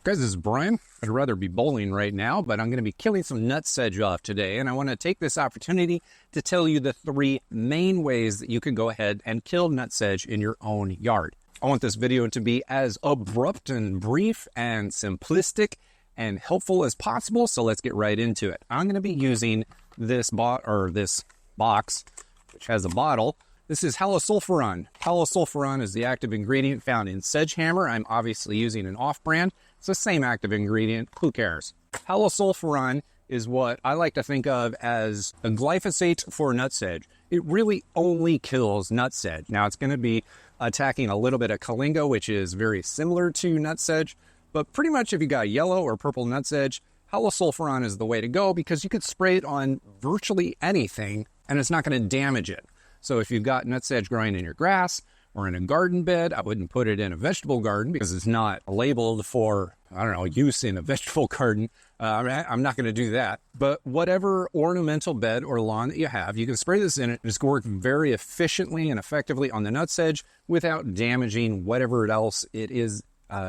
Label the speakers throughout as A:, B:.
A: Guys, this is Brian. I'd rather be bowling right now, but I'm going to be killing some nutsedge off today, and I want to take this opportunity to tell you the 3 main ways that you can go ahead and kill nutsedge in your own yard. I want this video to be as abrupt and brief and simplistic and helpful as possible, so let's get right into it. I'm going to be using this box, which has a bottle. This is halosulfuron. Halosulfuron is the active ingredient found in Sedgehammer. I'm obviously using an off-brand. It's the same active ingredient. Who cares? Halosulfuron is what I like to think of as a glyphosate for nutsedge. It really only kills nutsedge. Now, it's going to be attacking a little bit of kalinga, which is very similar to nutsedge. But pretty much if you got yellow or purple nutsedge, halosulfuron is the way to go because you could spray it on virtually anything and it's not going to damage it. So if you've got nutsedge growing in your grass or in a garden bed, I wouldn't put it in a vegetable garden because it's not labeled for, use in a vegetable garden. I'm not going to do that. But whatever ornamental bed or lawn that you have, you can spray this in it. It's going to work very efficiently and effectively on the nutsedge without damaging whatever else it is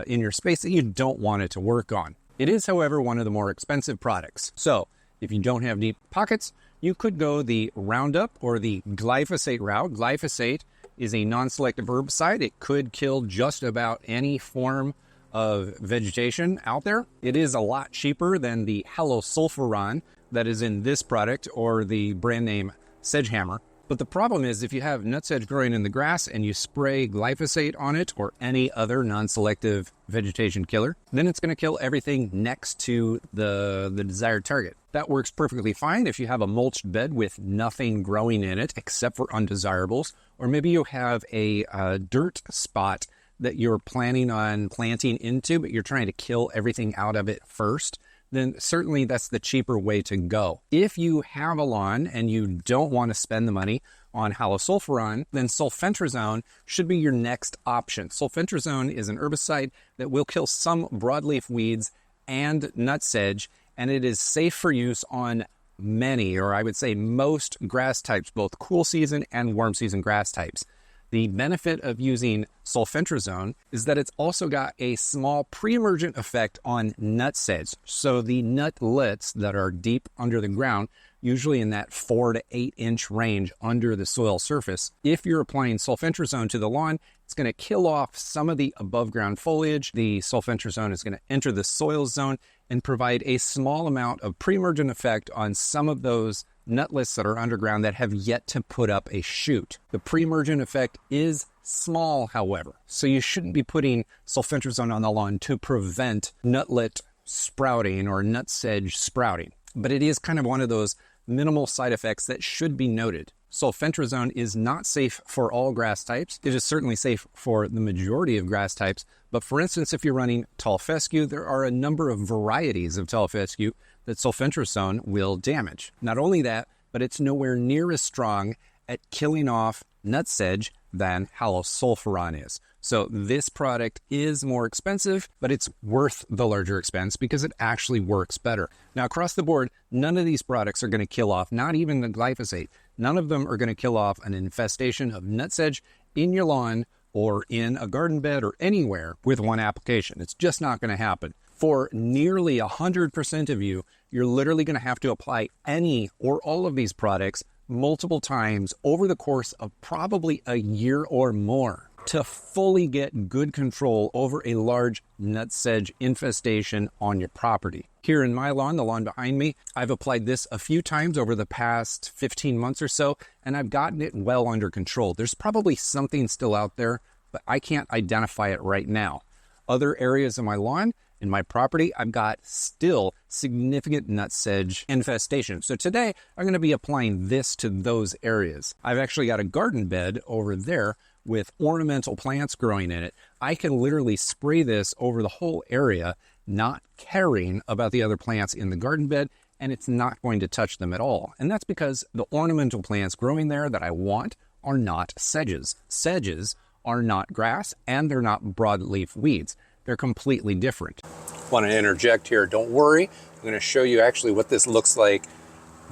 A: in your space that you don't want it to work on. It is, however, one of the more expensive products. So if you don't have deep pockets, you could go the Roundup or the glyphosate route. Glyphosate is a non-selective herbicide. It could kill just about any form of vegetation out there. It is a lot cheaper than the halosulfuron that is in this product or the brand name Sedgehammer. But the problem is if you have nutsedge growing in the grass and you spray glyphosate on it or any other non-selective vegetation killer, then it's going to kill everything next to the desired target. That works perfectly fine if you have a mulched bed with nothing growing in it except for undesirables, or maybe you have a dirt spot that you're planning on planting into, but you're trying to kill everything out of it first. Then certainly that's the cheaper way to go. If you have a lawn and you don't want to spend the money on halosulfuron, then sulfentrazone should be your next option. Sulfentrazone is an herbicide that will kill some broadleaf weeds and nutsedge, and it is safe for use on many, or I would say most grass types, both cool season and warm season grass types. The benefit of using sulfentrazone is that it's also got a small pre-emergent effect on nutsedge. So the nutlets that are deep under the ground, usually in that 4 to 8 inch range under the soil surface, if you're applying sulfentrazone to the lawn, it's going to kill off some of the above ground foliage. The sulfentrazone is going to enter the soil zone and provide a small amount of pre-emergent effect on some of those nutlets that are underground that have yet to put up a shoot. The pre-emergent effect is small, however, so you shouldn't be putting sulfentrazone on the lawn to prevent nutlet sprouting or nutsedge sprouting. But it is kind of one of those minimal side effects that should be noted. Sulfentrazone is not safe for all grass types. It is certainly safe for the majority of grass types. But for instance, if you're running tall fescue, there are a number of varieties of tall fescue that sulfentrazone will damage. Not only that, but it's nowhere near as strong at killing off nutsedge than halosulfuron is. So this product is more expensive, but it's worth the larger expense because it actually works better. Now, across the board, none of these products are going to kill off, not even the glyphosate. None of them are going to kill off an infestation of nutsedge in your lawn or in a garden bed or anywhere with one application. It's just not going to happen. For nearly 100% of you, you're literally going to have to apply any or all of these products multiple times over the course of probably a year or more to fully get good control over a large nutsedge infestation on your property. Here in my lawn, the lawn behind me, I've applied this a few times over the past 15 months or so, and I've gotten it well under control. There's probably something still out there, but I can't identify it right now. Other areas of my lawn, in my property, I've got still significant nutsedge infestation. So today, I'm going to be applying this to those areas. I've actually got a garden bed over there with ornamental plants growing in it. I can literally spray this over the whole area, not caring about the other plants in the garden bed, and it's not going to touch them at all. And that's because the ornamental plants growing there that I want are not sedges. Sedges are not grass, and they're not broadleaf weeds. They're completely different. I want to interject here. Don't worry. I'm going to show you actually what this looks like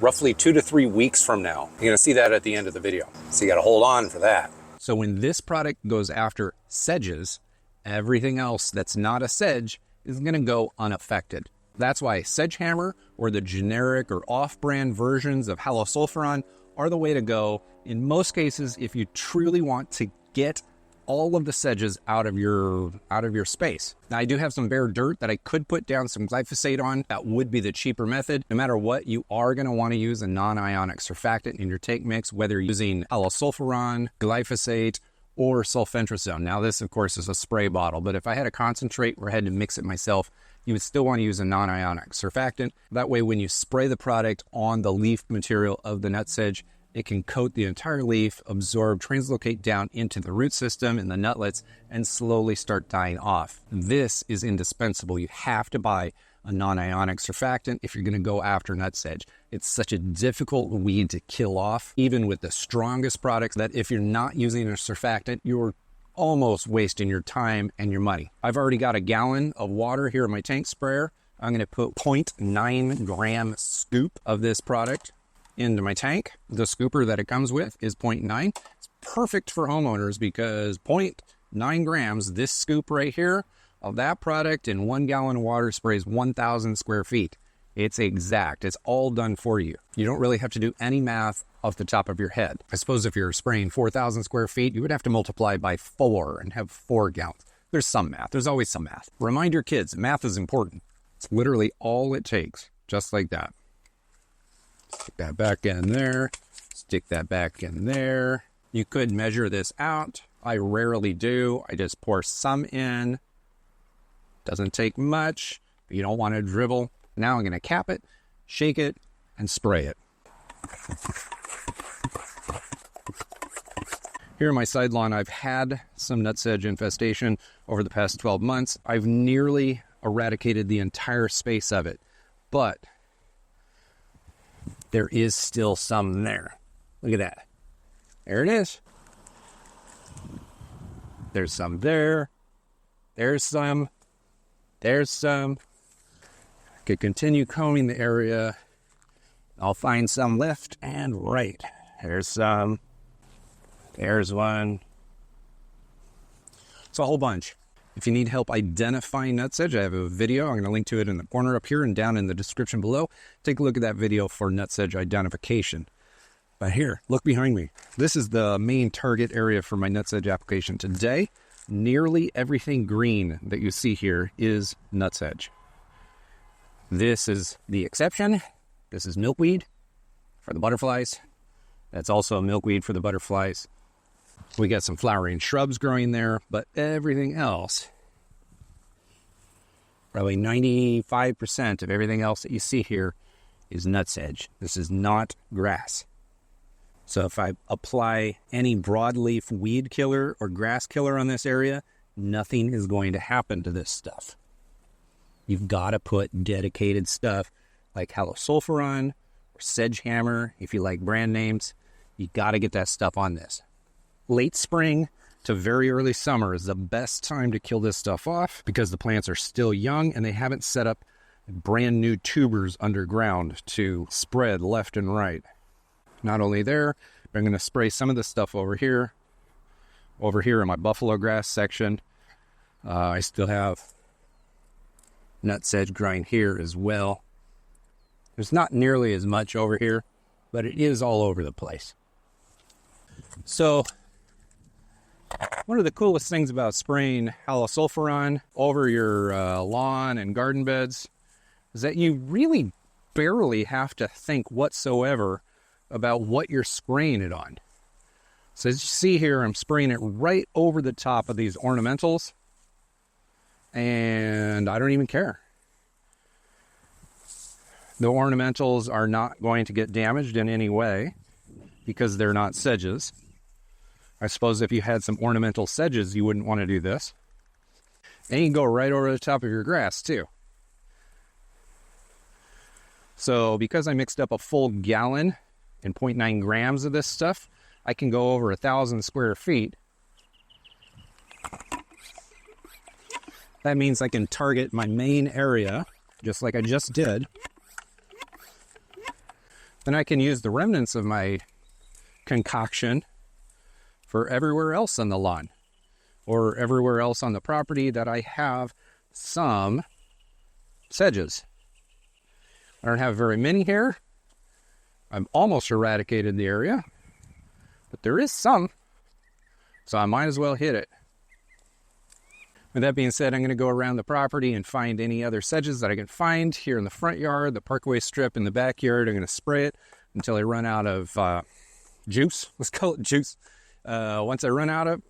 A: roughly 2 to 3 weeks from now. You're going to see that at the end of the video. So you got to hold on for that. So when this product goes after sedges, everything else that's not a sedge is going to go unaffected. That's why Sedgehammer or the generic or off-brand versions of halosulfuron are the way to go in most cases if you truly want to get all of the sedges out of your space. Now, I do have some bare dirt that I could put down some glyphosate on. That would be the cheaper method. No matter what, you are going to want to use a non-ionic surfactant in your take mix, whether you're using halosulfuron, glyphosate, or sulfentrazone. Now, this, of course, is a spray bottle, but if I had a concentrate or had to mix it myself, you would still want to use a non-ionic surfactant. That way, when you spray the product on the leaf material of the nutsedge, it can coat the entire leaf, absorb, translocate down into the root system and the nutlets, and slowly start dying off. This is indispensable. You have to buy a non-ionic surfactant if you're going to go after nutsedge. It's such a difficult weed to kill off, even with the strongest products, that if you're not using a surfactant, you're almost wasting your time and your money. I've already got a gallon of water here in my tank sprayer. I'm going to put 0.9 gram scoop of this product into my tank. The scooper that it comes with is 0.9. It's perfect for homeowners because 0.9 grams, this scoop right here of that product in 1 gallon of water sprays 1,000 square feet. It's exact. It's all done for you. You don't really have to do any math off the top of your head. I suppose if you're spraying 4,000 square feet, you would have to multiply by 4 and have 4 gallons. There's some math. There's always some math. Remind your kids, math is important. It's literally all it takes, just like that. Stick that back in there. Stick that back in there. You could measure this out. I rarely do. I just pour some in. Doesn't take much, but you don't want to dribble. Now I'm going to cap it, shake it, and spray it. Here in my side lawn, I've had some nutsedge infestation over the past 12 months. I've nearly eradicated the entire space of it, but there is still some there. Look at that. There it is. There's some there. There's some. There's some. I could continue combing the area. I'll find some left and right. There's some. There's one. It's a whole bunch. If you need help identifying nutsedge, I have a video. I'm going to link to it in the corner up here and down in the description below. Take a look at that video for nutsedge identification. But here, look behind me. This is the main target area for my nutsedge application today. Nearly everything green that you see here is nutsedge. This is the exception. This is milkweed for the butterflies. That's also a milkweed for the butterflies. We got some flowering shrubs growing there, but everything else, probably 95% of everything else that you see here is nutsedge. This is not grass. So if I apply any broadleaf weed killer or grass killer on this area, nothing is going to happen to this stuff. You've got to put dedicated stuff like halosulfuron or Sedgehammer, if you like brand names. You got to get that stuff on this. Late spring to very early summer is the best time to kill this stuff off because the plants are still young and they haven't set up brand new tubers underground to spread left and right. Not only there, but I'm going to spray some of this stuff over here in my buffalo grass section. I still have nutsedge growing here as well. There's not nearly as much over here, but it is all over the place. So one of the coolest things about spraying halosulfuron over your lawn and garden beds is that you really barely have to think whatsoever about what you're spraying it on. So as you see here, I'm spraying it right over the top of these ornamentals, and I don't even care. The ornamentals are not going to get damaged in any way because they're not sedges. I suppose if you had some ornamental sedges, you wouldn't want to do this. And you can go right over the top of your grass too. So because I mixed up a full gallon and 0.9 grams of this stuff, I can go over 1,000 square feet. That means I can target my main area, just like I just did. Then I can use the remnants of my concoction for everywhere else on the lawn or everywhere else on the property that I have some sedges. I don't have very many here. I've almost eradicated the area, but there is some, so I might as well hit it. With that being said, I'm going to go around the property and find any other sedges that I can find here in the front yard, the parkway strip in the backyard. I'm going to spray it until I run out of juice. Let's call it juice. Once I run out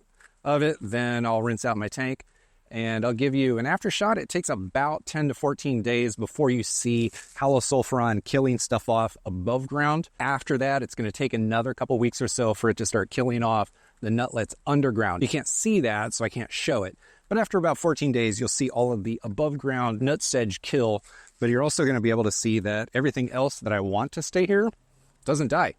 A: of it, then I'll rinse out my tank. And I'll give you an aftershot. It takes about 10 to 14 days before you see halosulfuron killing stuff off above ground. After that, it's going to take another couple weeks or so for it to start killing off the nutlets underground. You can't see that, so I can't show it. But after about 14 days, you'll see all of the above ground nutsedge kill. But you're also going to be able to see that everything else that I want to stay here doesn't die.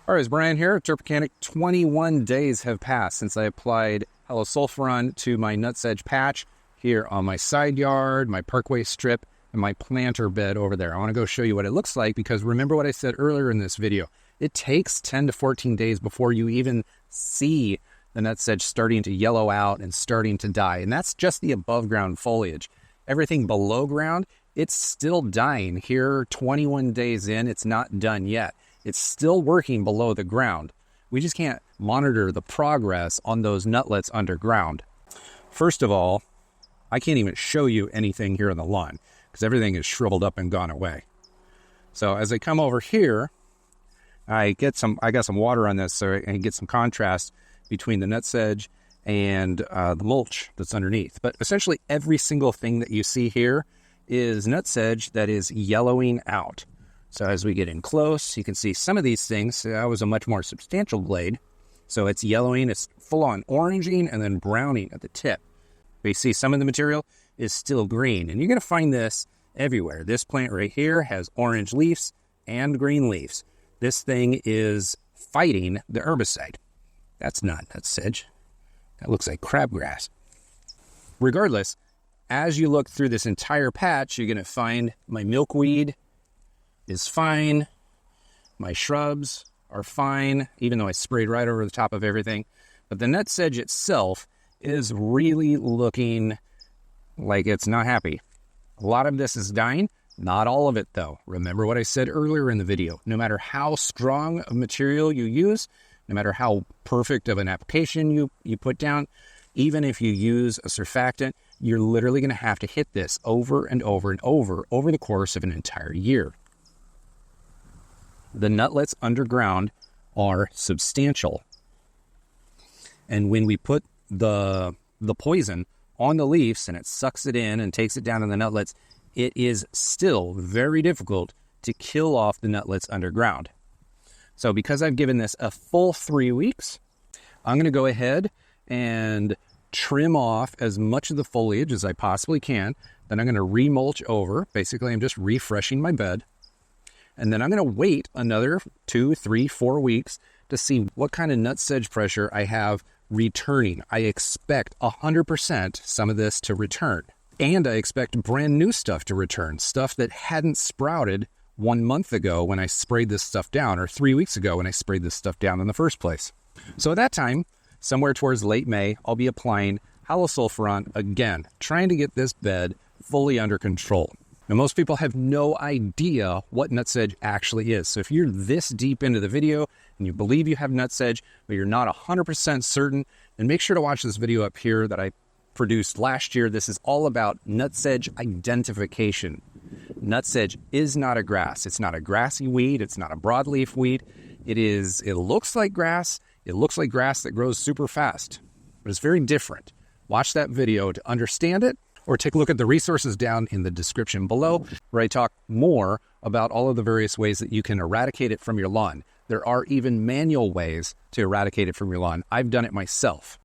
A: All right, it's Brian here at Turpicanic. 21 days have passed since I applied halosulfuron to my nutsedge patch here on my side yard, my parkway strip, and my planter bed over there. I want to go show you what it looks like because remember what I said earlier in this video. It takes 10 to 14 days before you even see the nutsedge starting to yellow out and starting to die. And that's just the above ground foliage. Everything below ground, it's still dying. Here, 21 days in, it's not done yet. It's still working below the ground. We just can't monitor the progress on those nutlets underground. First of all, I can't even show you anything here on the lawn because everything is shriveled up and gone away. So as I come over here, I got some water on this so I can get some contrast between the nutsedge and the mulch that's underneath. But essentially every single thing that you see here is nutsedge that is yellowing out. So as we get in close, you can see some of these things. That was a much more substantial blade. So it's yellowing, it's full on oranging and then browning at the tip. But you see some of the material is still green. And you're going to find this everywhere. This plant right here has orange leaves and green leaves. This thing is fighting the herbicide. That's not nutsedge. That looks like crabgrass. Regardless, as you look through this entire patch, you're going to find my milkweed is fine. My shrubs are fine, even though I sprayed right over the top of everything. But the nutsedge itself is really looking like it's not happy. A lot of this is dying. Not all of it, though. Remember what I said earlier in the video. No matter how strong of material you use, no matter how perfect of an application you put down, even if you use a surfactant, you're literally going to have to hit this over and over and over the course of an entire year. The nutlets underground are substantial. And when we put the poison on the leaves and it sucks it in and takes it down in the nutlets, it is still very difficult to kill off the nutlets underground. So because I've given this a full 3 weeks, I'm going to go ahead and trim off as much of the foliage as I possibly can. Then I'm going to remulch over. Basically, I'm just refreshing my bed. And then I'm going to wait another 2, 3, 4 weeks to see what kind of nutsedge pressure I have returning. I expect 100% some of this to return. And I expect brand new stuff to return, stuff that hadn't sprouted 1 month ago when I sprayed this stuff down, or 3 weeks ago when I sprayed this stuff down in the first place. So at that time, somewhere towards late May, I'll be applying halosulfuron again, trying to get this bed fully under control. Now, most people have no idea what nutsedge actually is. So if you're this deep into the video and you believe you have nutsedge, but you're not 100% certain, then make sure to watch this video up here that I produced last year. This is all about nutsedge identification. Nutsedge is not a grass. It's not a grassy weed. It's not a broadleaf weed. It looks like grass. It looks like grass that grows super fast, but it's very different. Watch that video to understand it, or take a look at the resources down in the description below, where I talk more about all of the various ways that you can eradicate it from your lawn. There are even manual ways to eradicate it from your lawn. I've done it myself.